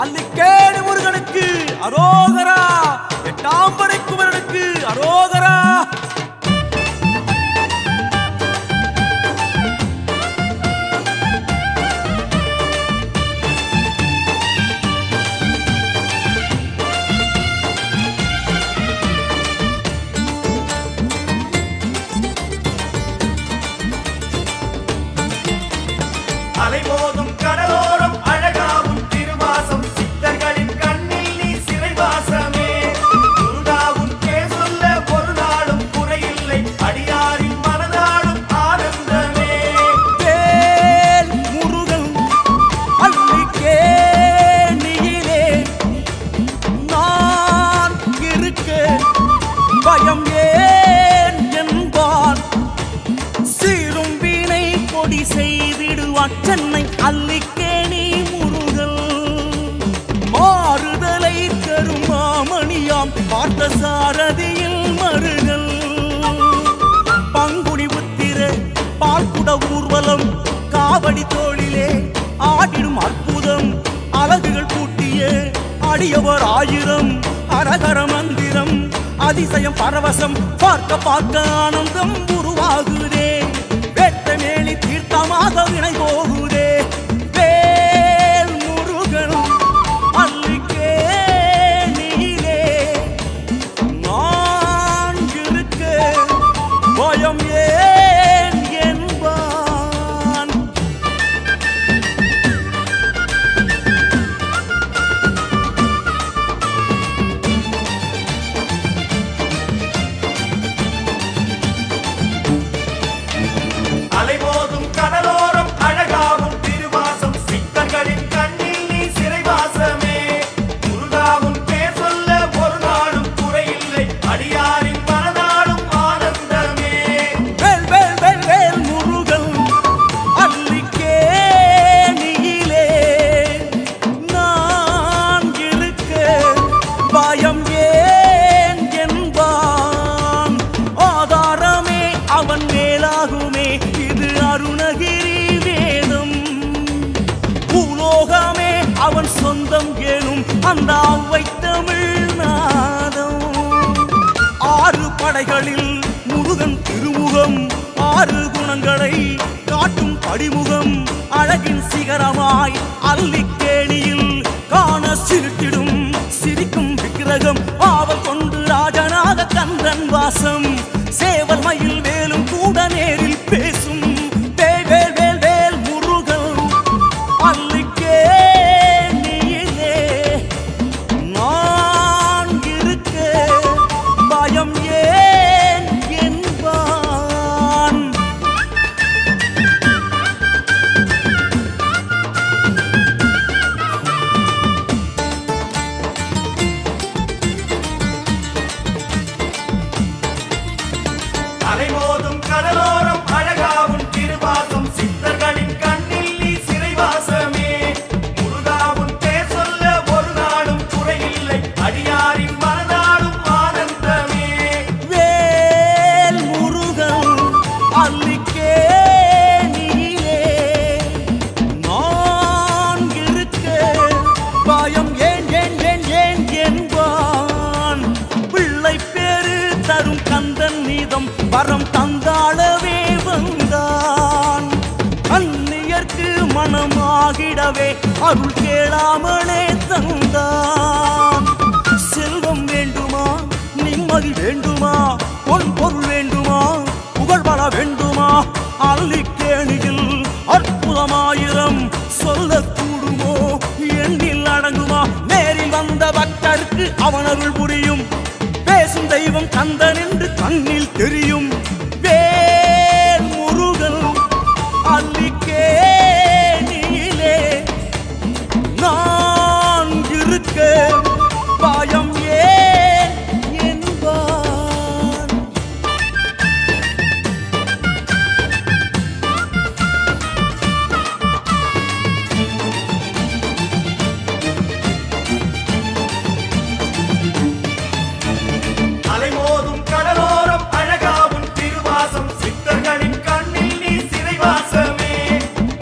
அல்லிக்கேணி முருகனுக்கு அரோகரா, எட்டாம் படை குமரனுக்கு அரோகரா. அலைமோதும் கடலோரம் அழகாவும் திருவாசம் சித்தர்களின் கண்ணில் நீ சிறைவாசமே. முருகாவும் சொல்ல ஒரு நாளும் குறையில்லை அடியாரின் மனதாடும் ஆனந்தமே. வேல் முருகன் அல்லிக்கேணியிலே நான் இருக்க பயம் ஏன் என்பான். சீரும் வீணை கொடி செய்திடுவான் சென்னை அல்லிக்கேணி முருகன். மாறுதலை தரும் மாமணியாம் பார்த்த சாரதியில் மருகன். பங்குனி உத்திர பால்குட ஊர்வலம் காவடி தோளிலே ஆடிடும் அற்புதம். அழகுகள் கூட்டிய அடியவர் ஆயிரம் அரகர மந்திரம். அதிசயம் பரவசம் பார்க்க பார்க்க ஆனந்தம் உருவாகுதே. வேட்டமேளி தீர்த்தமாக வினை போகுதே. வேல் முருகன் அல்லிக்கேணியிலே நான் இருக்க பயம் ஏன் என்பான். அலைமோதும் கடலோரம் அழகாவும் திருவாசம் சித்தர்களின் கண்ணில் நீ சிறைவாசமே. முருகாவும் பேர் சொல்ல ஒரு நாளும் குறையில்லை அடியாரின் மனதாடும் ஆனந்தமே. வேல் வேல் வேல் வேல் முருகன் அல்லிக்கேணியிலே நான் இருக்க பயம் ஏன் என்பான். ஆதாரமே அவன் மேலாகுமே இது அருணகிரி வேதம். பூலோகமே அவன் சொந்தம் ஏனும் அந்த அவ்வை தமிழ்நாதம். ஆறு படைகளில் முருகன் திருமுகம். ஆறு குணங்களை காட்டும் படிமுகம். அழகின் சிகரமாய் அல்லிக்கேணியில் காண சிரித்திடும் சிரிக்கும் விக்கிரகம். ஆவல் கொண்டு ராஜனாக கந்தன் வாசம். சேவல் மயில் வேலும் கூட நேரில் பேசும். வேல் வேல் வேல் வேல் முருகன் அல்லிக்கேணியிலே நான் இருக்க பயம் ஏன் என்பான். அலைமோதும் கடலோரம் அழகாவும் திருவாசம் சித்தர்களின் கண்ணில் நீ சிறைவாசமே. முருகாவும் பேர் சொல்ல ஒரு நாளும் குறையில்லை அடியாரின் மனதாடும் ஆனந்தமே. வேல் முருகன் அல்லிக்கேணியிலே நான் இருக்க பயம் ஏன் ஏன் ஏன் ஏன் என்பான். பிள்ளை பேரு தரும் கந்தன் நீதம் வரம் தந்தாளவே வந்தான். அந்நியர்க்கு மனமாகிடவே அருள் கேளாமலே தந்தான். செல்வம் வேண்டுமா, நிம்மதி வேண்டுமா, பொன் பொருள் வேண்டுமா, புகழ் வள வேண்டுமா, அல்லிக்கேணியில் அற்புதமாயிரம் சொல்லக்கூடுமோ, எண்ணில் அடங்குமா. நேரில் வந்த பக்தருக்கு அவன் அருள் புரியும். பேசும் தெய்வம் கந்தன் என்று கண்ணில் தெரியும். வேல் முருகன் அல்லிக்கேணியிலே நான் இருக்க பயம் ஏன் என்பான். அலைமோதும் கடலோரம் அழகாவும் திருவாசம் சித்தர்களின் கண்ணில் நீ சிறைவாசமே.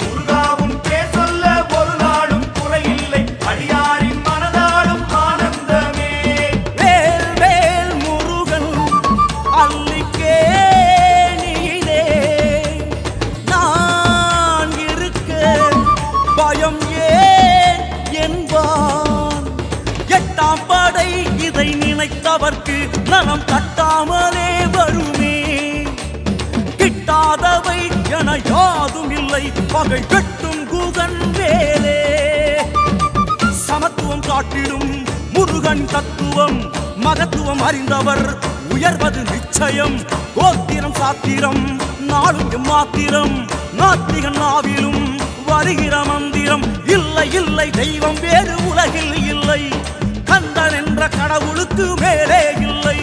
முருகாவும் பேர் சொல்ல ஒரு நாளும் குறையில்லை அடியாரின் நினைத்தவர்க்கு நலம் தட்டாமலே வருமே. கிட்டாதவை என யாதும் இல்லை பகை வெட்டும் குகன் வேலே. சமத்துவம் காட்டிடும் முருகன் தத்துவம் மகத்துவம் அறிந்தவர் உயர்வது நிச்சயம். கோத்திரம் சாத்திரம் நாளும் மாத்திரம் நாத்திகன் நாவிலும் வருகிற மந்திரம். இல்லை இல்லை தெய்வம் வேறு உலகில் இல்லை, கந்தன் என்ற கடவுளுக்கு மேலே இல்லை.